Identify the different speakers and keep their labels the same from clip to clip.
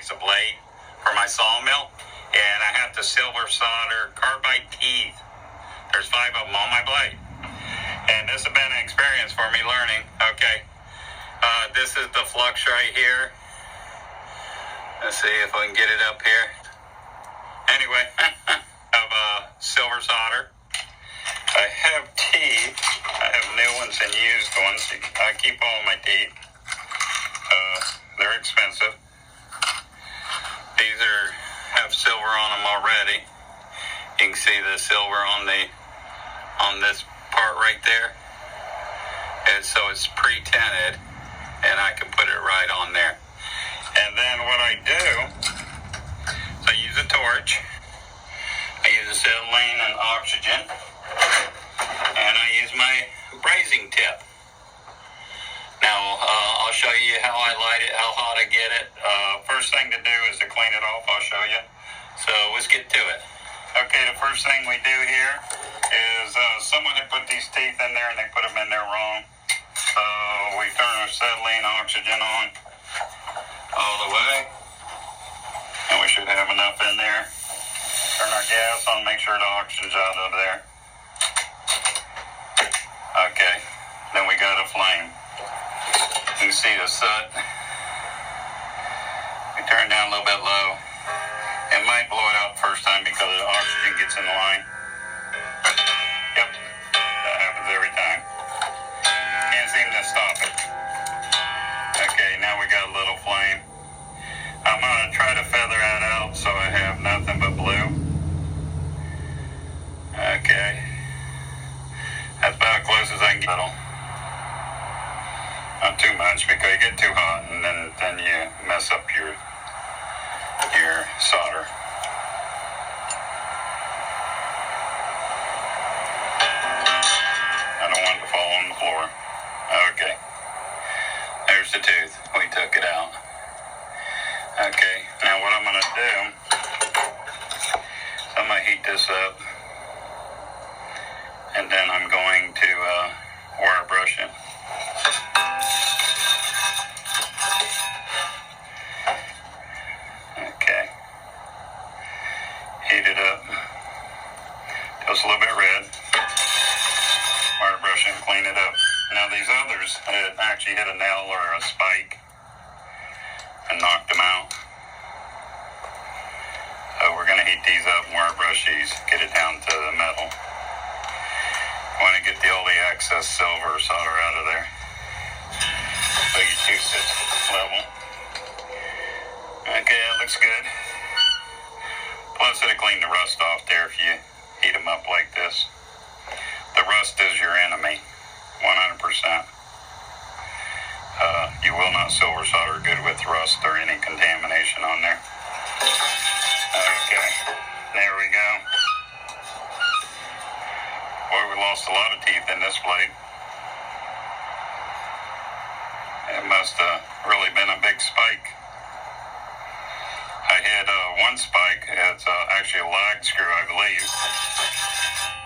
Speaker 1: piece of blade for my sawmill, and I have to silver solder carbide teeth. There's 5 of them on my blade. And this has been an experience for me learning. Okay. This is the flux right here. Let's see if I can get it up here. Anyway, of silver solder. I have teeth. I have new ones and used ones. I keep all my teeth. They're expensive. These have silver on them already. You can see the silver on this part right there. And so it's pre-tinted, and I can put it right on there. And then what I do is I use a torch. I use acetylene and oxygen, and I use my brazing tip. Now, I'll show you how I light it, how hot I get it. First thing to do is to clean it off. I'll show you. So let's get to it. Okay, the first thing we do here is someone had put these teeth in there and they put them in there wrong. So we turn our acetylene oxygen on all the way, and we should have enough in there. Turn our gas on, make sure the oxygen's out of there. Okay, then we got a flame. You can see the soot. We turn down a little bit low. It might blow it out the first time because the oxygen gets in the line. Yep, that happens every time. Can't seem to stop it. Okay, now we got a little flame. I'm going to try to feather that out so I have nothing but blue. Okay. That's about as close as I can get. Not too much because you get too hot and then you mess up your solder. I don't want it to fall on the floor. Okay. There's the tooth. We took it out. Okay. Now what I'm going to do, I'm going to heat this up, and then I'm going to wire brush it. Okay. Heat it up. Just a little bit red. Wire brush it and clean it up. Now these others, it actually hit a nail or a spike and knocked them out. So we're going to heat these up and wire brush these, get it down to the metal. Want to get all the excess silver solder out of there. So your tooth sits level. Okay, that looks good. Plus it'll clean the rust off there if you heat them up like this. The rust is your enemy, 100%. You will not silver solder good with rust or any contamination on there. Okay, there we go. Boy, we lost a lot of teeth in this blade. It must have really been a big spike. I had one spike. It's actually a lag screw, I believe.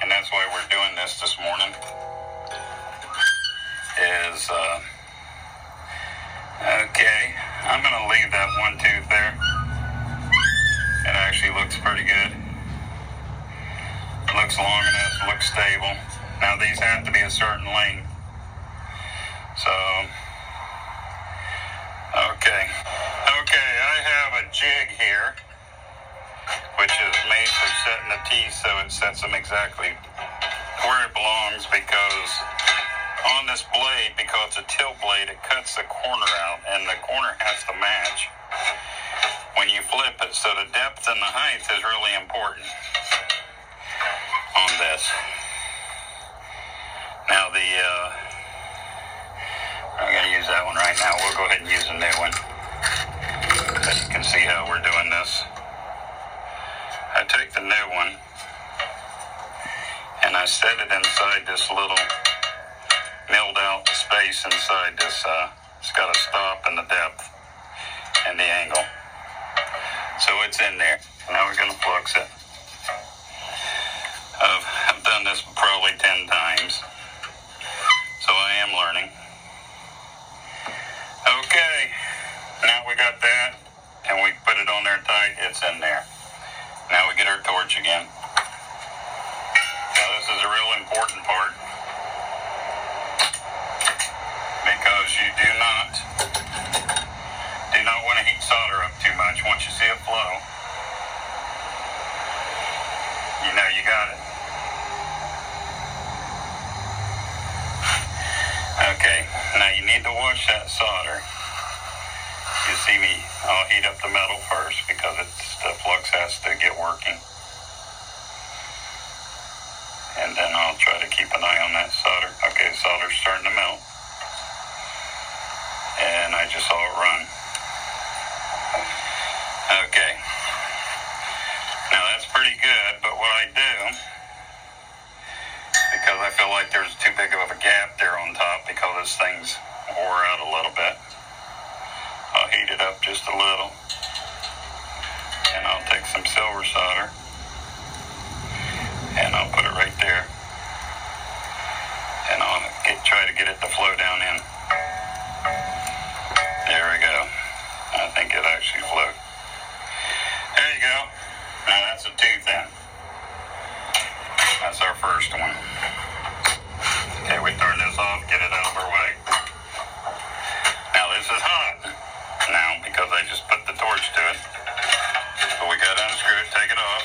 Speaker 1: And that's why we're doing this morning. Okay, I'm going to leave that one tooth there. It actually looks pretty good. It looks long enough, looks stable. Now these have to be a certain length. So, okay, I have a jig here, which is made for setting the teeth so it sets them exactly where it belongs, because on this blade, because it's a tilt blade, it cuts the corner out, and the corner has to match when you flip it. So the depth and the height is really important on this. Now I'm going to use that one right now. We'll go ahead and use a new one. So you can see how we're doing this. I take the new one and I set it inside this little milled out space inside this. It's got a stop and the depth and the angle. So it's in there. Now we're going to flux it. I've done this probably 10 times. So I am learning. Okay. Now we got that, and we put it I'll heat up the metal first because the flux has to get working. And then I'll try to keep an eye on that solder. Okay, solder's starting to melt. And I just saw it run. Okay. Now that's pretty good, but what I do, because I feel like there's too big of a gap there on top because this thing's wore out a little bit, I'll heat it up just a little. And I'll take some silver solder and I'll put it right there. And I'll try to get it to flow down in. There we go. I think it actually flowed. There you go. Now that's a tooth then. That's our first one. Okay, we turn this off, get it out of our way. Now this is hot now because I just put the torch to it. But we gotta unscrew it, take it off.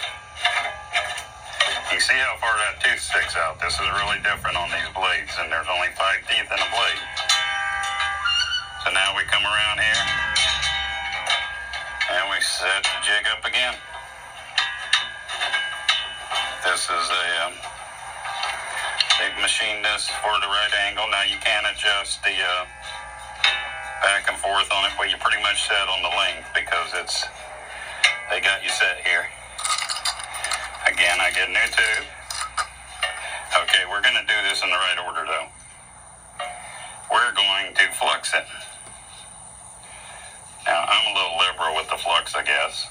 Speaker 1: You see how far that tooth sticks out? This is really different on these blades, and there's only 5 teeth in a blade. So now we come around here and we set the jig up again. This is they've machined this for the right angle. Now you can adjust the back and forth on it, but you pretty much set on the length because they got you set here. Again, I get a new tube. Okay, we're going to do this in the right order though. We're going to flux it. Now, I'm a little liberal with the flux, I guess.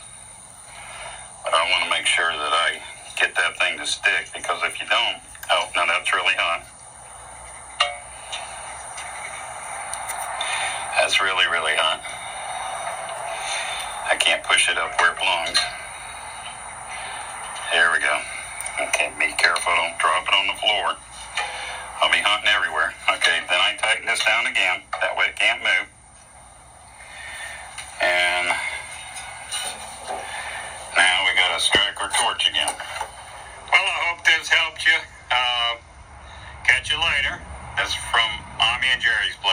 Speaker 1: But I want to make sure that I get that thing to stick, because if you don't, oh, now that's really hot. That's really, really hot. I can't push it up where it belongs. There we go. Okay, be careful, don't drop it on the floor. I'll be hunting everywhere. Okay, then I tighten this down again. That way it can't move. And now we got to strike our torch again. Well, I hope this helped you. Catch you later. This is from Mommy and Jerry's place.